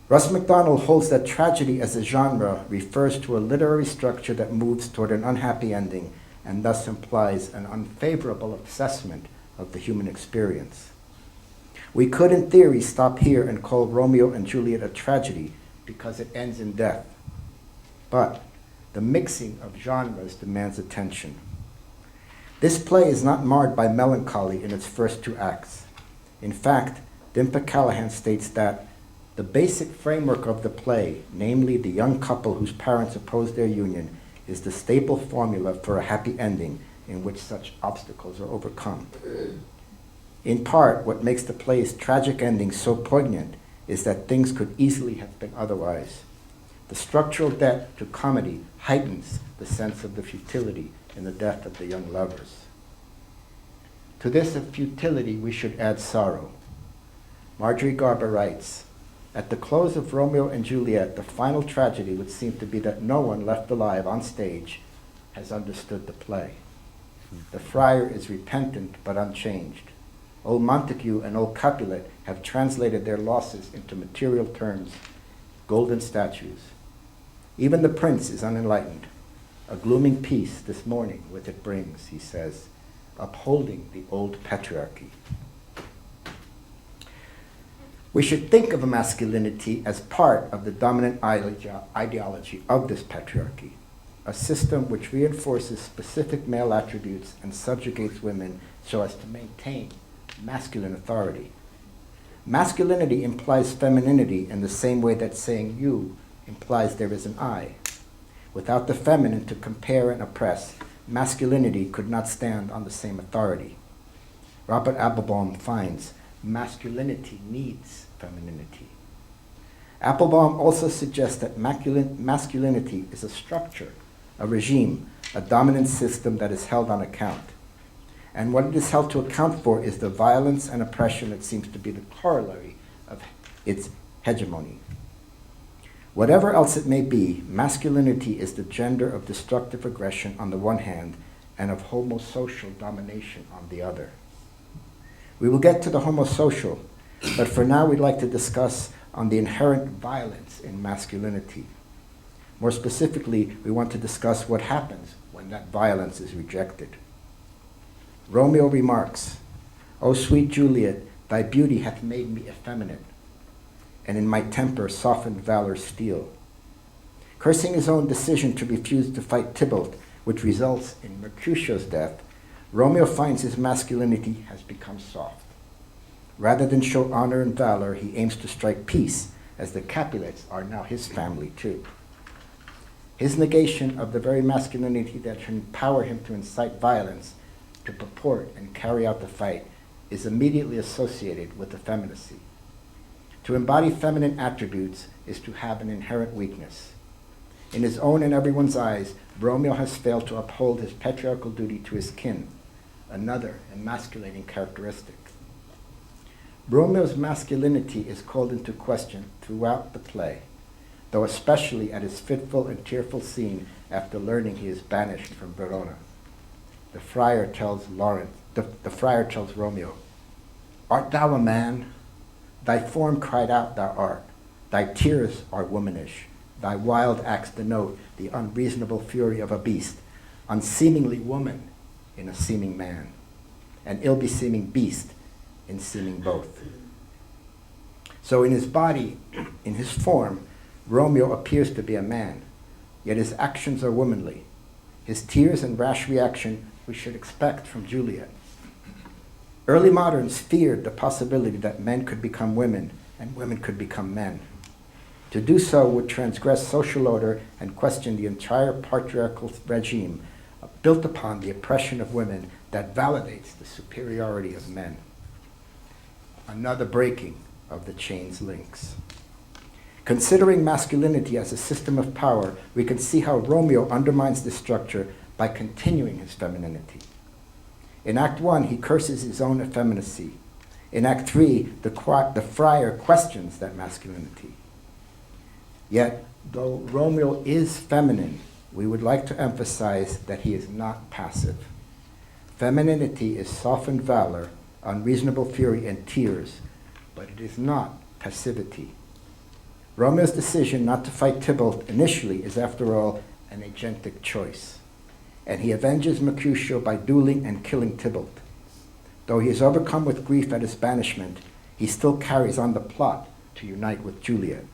Russ MacDonald holds that tragedy as a genre refers to a literary structure that moves toward an unhappy ending and thus implies an unfavorable assessment of the human experience. We could, in theory, stop here and call Romeo and Juliet a tragedy because it ends in death. But the mixing of genres demands attention. This play is not marred by melancholy in its first two acts. In fact, Dimpa Callahan states that the basic framework of the play, namely the young couple whose parents oppose their union, is the staple formula for a happy ending in which such obstacles are overcome. In part, what makes the play's tragic ending so poignant is that things could easily have been otherwise. The structural debt to comedy heightens the sense of the futility in the death of the young lovers. To this of futility we should add sorrow. Marjorie Garber writes, "At the close of Romeo and Juliet, the final tragedy would seem to be that no one left alive on stage has understood the play. The friar is repentant but unchanged. Old Montague and old Capulet have translated their losses into material terms, golden statues. Even the prince is unenlightened. A glooming peace this morning with it brings," he says, upholding the old patriarchy. We should think of masculinity as part of the dominant ideology of this patriarchy, a system which reinforces specific male attributes and subjugates women so as to maintain masculine authority. Masculinity implies femininity in the same way that saying you implies there is an I. Without the feminine to compare and oppress, masculinity could not stand on the same authority. Robert Applebaum finds masculinity needs femininity. Applebaum also suggests that masculinity is a structure, a regime, a dominant system that is held on account. And what it is held to account for is the violence and oppression that seems to be the corollary of its hegemony. Whatever else it may be, masculinity is the gender of destructive aggression on the one hand and of homosocial domination on the other. We will get to the homosocial, but for now we'd like to discuss on the inherent violence in masculinity. More specifically, we want to discuss what happens when that violence is rejected. Romeo remarks, "O sweet Juliet, thy beauty hath made me effeminate, and in my temper softened valor's steel." Cursing his own decision to refuse to fight Tybalt, which results in Mercutio's death, Romeo finds his masculinity has become soft. Rather than show honor and valor, he aims to strike peace, as the Capulets are now his family too. His negation of the very masculinity that should empower him to incite violence, to purport and carry out the fight, is immediately associated with effeminacy. To embody feminine attributes is to have an inherent weakness. In his own and everyone's eyes, Romeo has failed to uphold his patriarchal duty to his kin, another emasculating characteristic. Romeo's masculinity is called into question throughout the play, though especially at his fitful and tearful scene after learning he is banished from Verona. The friar tells Romeo, "Art thou a man? Thy form cried out thou art. Thy tears are womanish. Thy wild acts denote the unreasonable fury of a beast, unseemingly woman in a seeming man, an ill-beseeming beast in seeming both." So in his body, in his form, Romeo appears to be a man, yet his actions are womanly. His tears and rash reaction we should expect from Juliet. Early moderns feared the possibility that men could become women and women could become men. To do so would transgress social order and question the entire patriarchal regime built upon the oppression of women that validates the superiority of men. Another breaking of the chain's links. Considering masculinity as a system of power, we can see how Romeo undermines this structure by continuing his femininity. In Act 1, he curses his own effeminacy. In Act 3, the friar questions that masculinity. Yet, though Romeo is feminine, we would like to emphasize that he is not passive. Femininity is softened valor, unreasonable fury, and tears, but it is not passivity. Romeo's decision not to fight Tybalt initially is, after all, an agentic choice, and he avenges Mercutio by dueling and killing Tybalt. Though he is overcome with grief at his banishment, he still carries on the plot to unite with Juliet.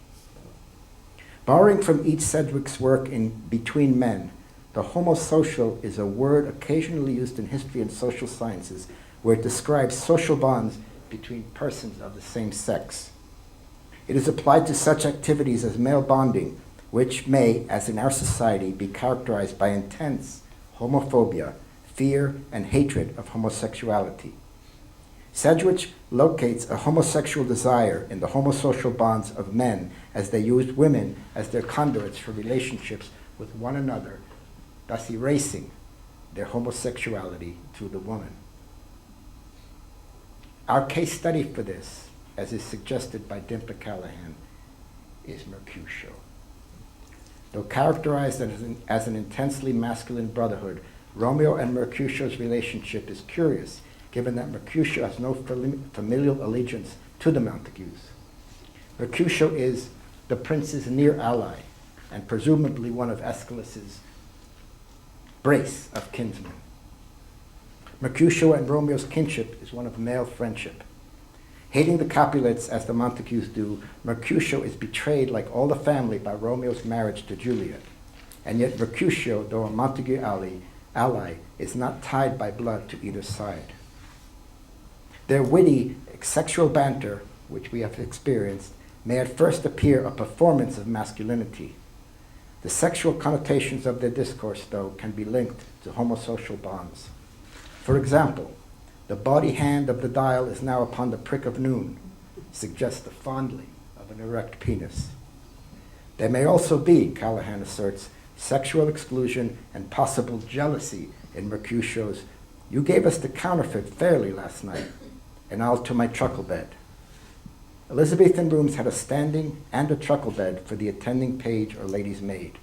Borrowing from E. Sedgwick's work in Between Men, the homosocial is a word occasionally used in history and social sciences where it describes social bonds between persons of the same sex. It is applied to such activities as male bonding, which may, as in our society, be characterized by intense homophobia, fear, and hatred of homosexuality. Sedgwick locates a homosexual desire in the homosocial bonds of men as they used women as their conduits for relationships with one another, thus erasing their homosexuality through the woman. Our case study for this, as is suggested by Dimpa Callahan, is Mercutio. Though characterized as an intensely masculine brotherhood, Romeo and Mercutio's relationship is curious, given that Mercutio has no familial allegiance to the Montagues. Mercutio is the prince's near ally, and presumably one of Aeschylus's brace of kinsmen. Mercutio and Romeo's kinship is one of male friendship. Hating the Capulets as the Montagues do, Mercutio is betrayed like all the family by Romeo's marriage to Juliet. And yet Mercutio, though a Montague ally, is not tied by blood to either side. Their witty sexual banter, which we have experienced, may at first appear a performance of masculinity. The sexual connotations of their discourse, though, can be linked to homosocial bonds. For example, the body hand of the dial is now upon the prick of noon, suggests the fondling of an erect penis. There may also be, Callahan asserts, sexual exclusion and possible jealousy in Mercutio's, "You gave us the counterfeit fairly last night, and I'll to my truckle bed." Elizabethan rooms had a standing and a truckle bed for the attending page or lady's maid.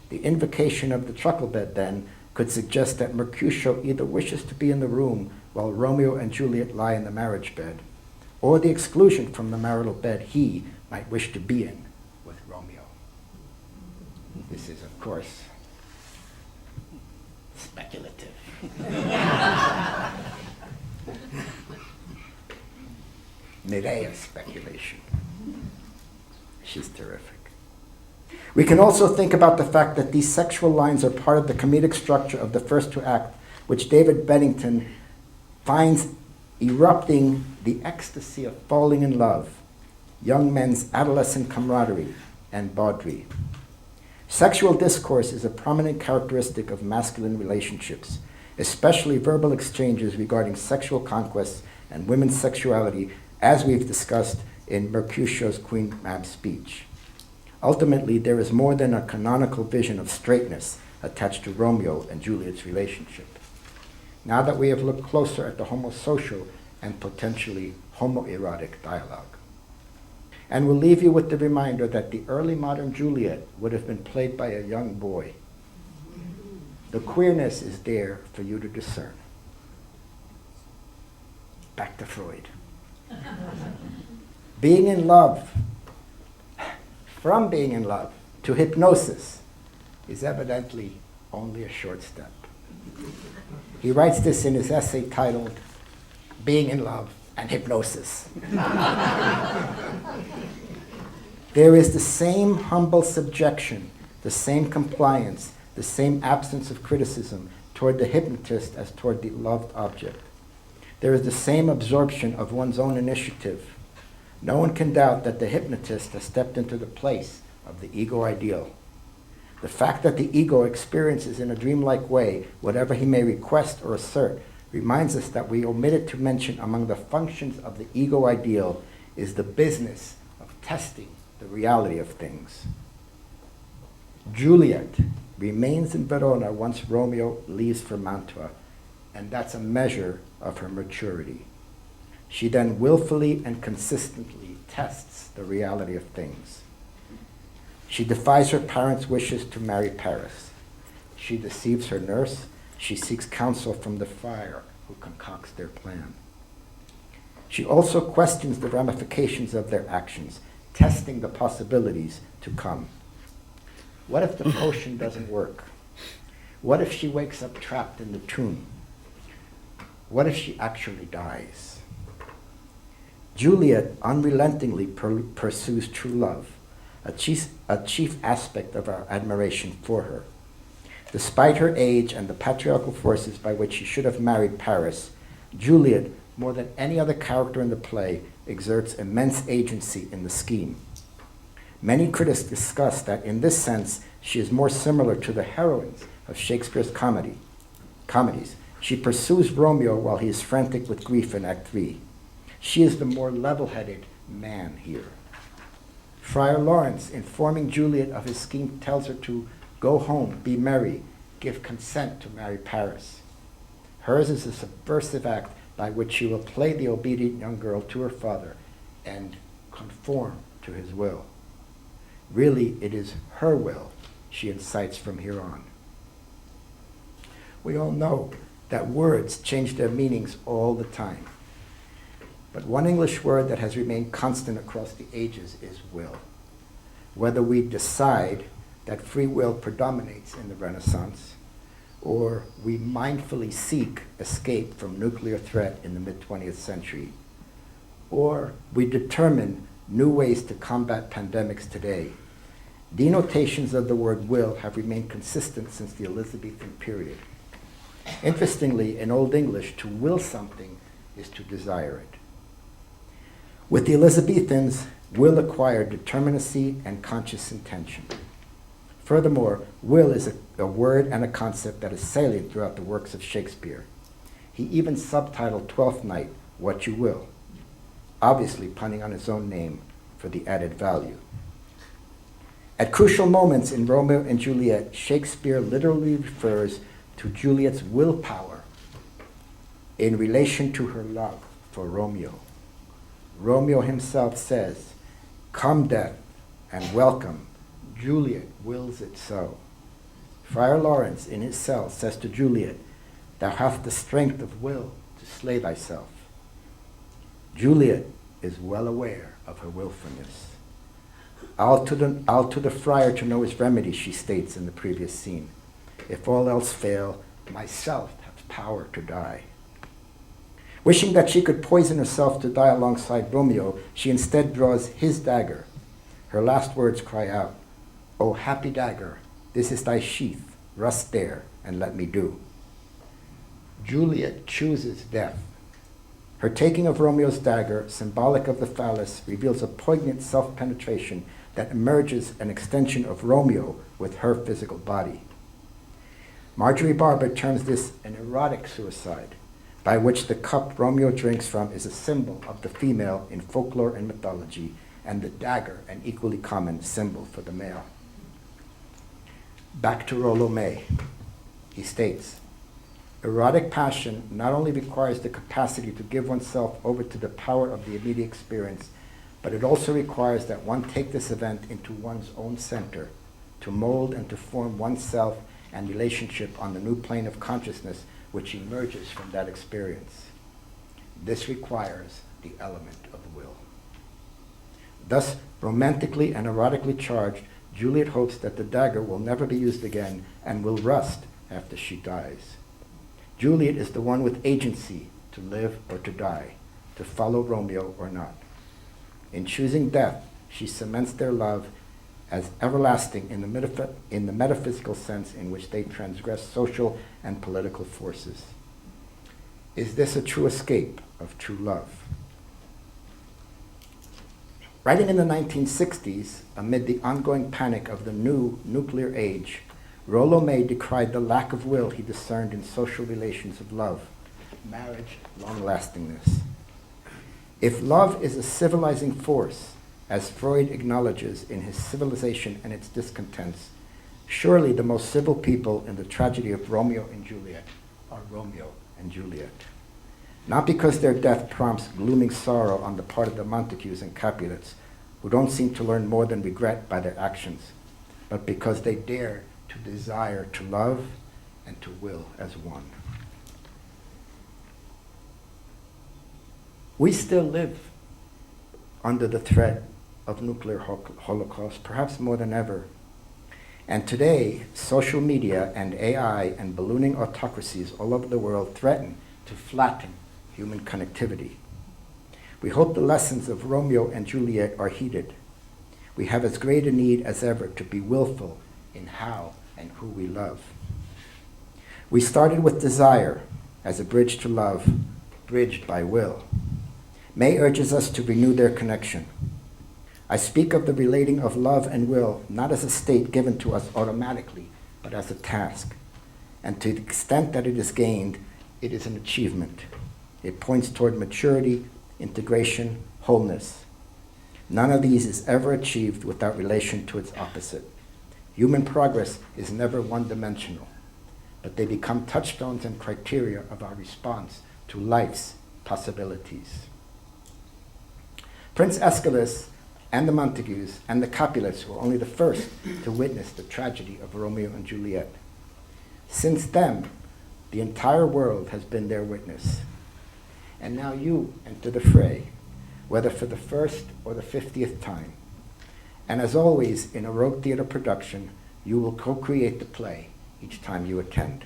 The invocation of the truckle bed, then, could suggest that Mercutio either wishes to be in the room while Romeo and Juliet lie in the marriage bed, or the exclusion from the marital bed he might wish to be in with Romeo. This is, of course, speculative. Medea speculation. She's terrific. We can also think about the fact that these sexual lines are part of the comedic structure of the first two acts, which David Bennington finds erupting the ecstasy of falling in love, young men's adolescent camaraderie, and bawdry. Sexual discourse is a prominent characteristic of masculine relationships, especially verbal exchanges regarding sexual conquests and women's sexuality, as we've discussed in Mercutio's Queen Mab's speech. Ultimately, there is more than a canonical vision of straightness attached to Romeo and Juliet's relationship. Now that we have looked closer at the homosocial and potentially homoerotic dialogue. And we'll leave you with the reminder that the early modern Juliet would have been played by a young boy. The queerness is there for you to discern. Back to Freud. Being in love, from being in love to hypnosis, is evidently only a short step. He writes this in his essay titled, Being in Love and Hypnosis. There is the same humble subjection, the same compliance, the same absence of criticism toward the hypnotist as toward the loved object. There is the same absorption of one's own initiative. No one can doubt that the hypnotist has stepped into the place of the ego ideal. The fact that the ego experiences in a dreamlike way whatever he may request or assert reminds us that we omitted to mention among the functions of the ego ideal is the business of testing the reality of things. Juliet remains in Verona once Romeo leaves for Mantua, and that's a measure of her maturity. She then willfully and consistently tests the reality of things. She defies her parents' wishes to marry Paris. She deceives her nurse. She seeks counsel from the friar who concocts their plan. She also questions the ramifications of their actions, testing the possibilities to come. What if the potion doesn't work? What if she wakes up trapped in the tomb? What if she actually dies? Juliet unrelentingly pursues true love, a chief aspect of our admiration for her. Despite her age and the patriarchal forces by which she should have married Paris, Juliet, more than any other character in the play, exerts immense agency in the scheme. Many critics discuss that in this sense, she is more similar to the heroines of Shakespeare's comedies. She pursues Romeo while he is frantic with grief in Act 3. She is the more level-headed man here. Friar Lawrence, informing Juliet of his scheme, tells her to go home, be merry, give consent to marry Paris. Hers is a subversive act by which she will play the obedient young girl to her father and conform to his will. Really, it is her will she incites from here on. We all know that words change their meanings all the time. But one English word that has remained constant across the ages is will. Whether we decide that free will predominates in the Renaissance, or we mindfully seek escape from nuclear threat in the mid-20th century, or we determine new ways to combat pandemics today. Denotations of the word will have remained consistent since the Elizabethan period. Interestingly, in Old English, to will something is to desire it. With the Elizabethans, will acquired determinacy and conscious intention. Furthermore, will is a word and a concept that is salient throughout the works of Shakespeare. He even subtitled Twelfth Night, What You Will, obviously punning on his own name for the added value. At crucial moments in Romeo and Juliet, Shakespeare literally refers to Juliet's willpower in relation to her love for Romeo. Romeo himself says, "Come, death, and welcome. Juliet wills it so." Friar Lawrence in his cell says to Juliet, "Thou hast the strength of will to slay thyself." Juliet is well aware of her willfulness. I'll to the friar to know his remedy, she states in the previous scene. If all else fail, myself have power to die. Wishing that she could poison herself to die alongside Romeo, she instead draws his dagger. Her last words cry out, "O happy dagger, this is thy sheath, rust there, and let me do." Juliet chooses death. Her taking of Romeo's dagger, symbolic of the phallus, reveals a poignant self-penetration that emerges an extension of Romeo with her physical body. Marjorie Barber terms this an erotic suicide, by which the cup Romeo drinks from is a symbol of the female in folklore and mythology, and the dagger an equally common symbol for the male. Back to Rollo May. He states, "Erotic passion not only requires the capacity to give oneself over to the power of the immediate experience, but it also requires that one take this event into one's own center, to mold and to form oneself and relationship on the new plane of consciousness which emerges from that experience. This requires the element of will." Thus, romantically and erotically charged, Juliet hopes that the dagger will never be used again and will rust after she dies. Juliet is the one with agency to live or to die, to follow Romeo or not. In choosing death, she cements their love as everlasting in the metaphysical sense in which they transgress social and political forces. Is this a true escape of true love? Writing in the 1960s, amid the ongoing panic of the new nuclear age, Rollo May decried the lack of will he discerned in social relations of love, marriage, long-lastingness. If love is a civilizing force, as Freud acknowledges in his Civilization and Its Discontents, surely the most civil people in the tragedy of Romeo and Juliet are Romeo and Juliet. Not because their death prompts glooming sorrow on the part of the Montagues and Capulets, who don't seem to learn more than regret by their actions, but because they dare to desire to love and to will as one. We still live under the threat of nuclear holocaust, perhaps more than ever. And today, social media and AI and ballooning autocracies all over the world threaten to flatten human connectivity. We hope the lessons of Romeo and Juliet are heeded. We have as great a need as ever to be willful in how and who we love. We started with desire as a bridge to love, bridged by will. May urges us to renew their connection. I speak of the relating of love and will not as a state given to us automatically, but as a task. And to the extent that it is gained, it is an achievement. It points toward maturity, integration, wholeness. None of these is ever achieved without relation to its opposite. Human progress is never one-dimensional, but they become touchstones and criteria of our response to life's possibilities. Prince Aeschylus and the Montagues and the Capulets were only the first to witness the tragedy of Romeo and Juliet. Since then, the entire world has been their witness. And now you enter the fray, whether for the first or the 50th time. And as always, in a Rogue Theater production, you will co-create the play each time you attend.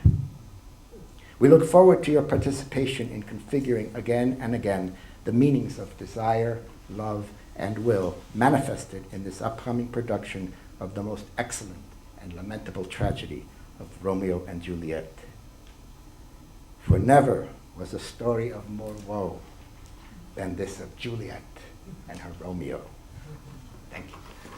We look forward to your participation in configuring again and again the meanings of desire, love, and will manifested in this upcoming production of the most excellent and lamentable tragedy of Romeo and Juliet. For never was a story of more woe than this of Juliet and her Romeo. Thank you.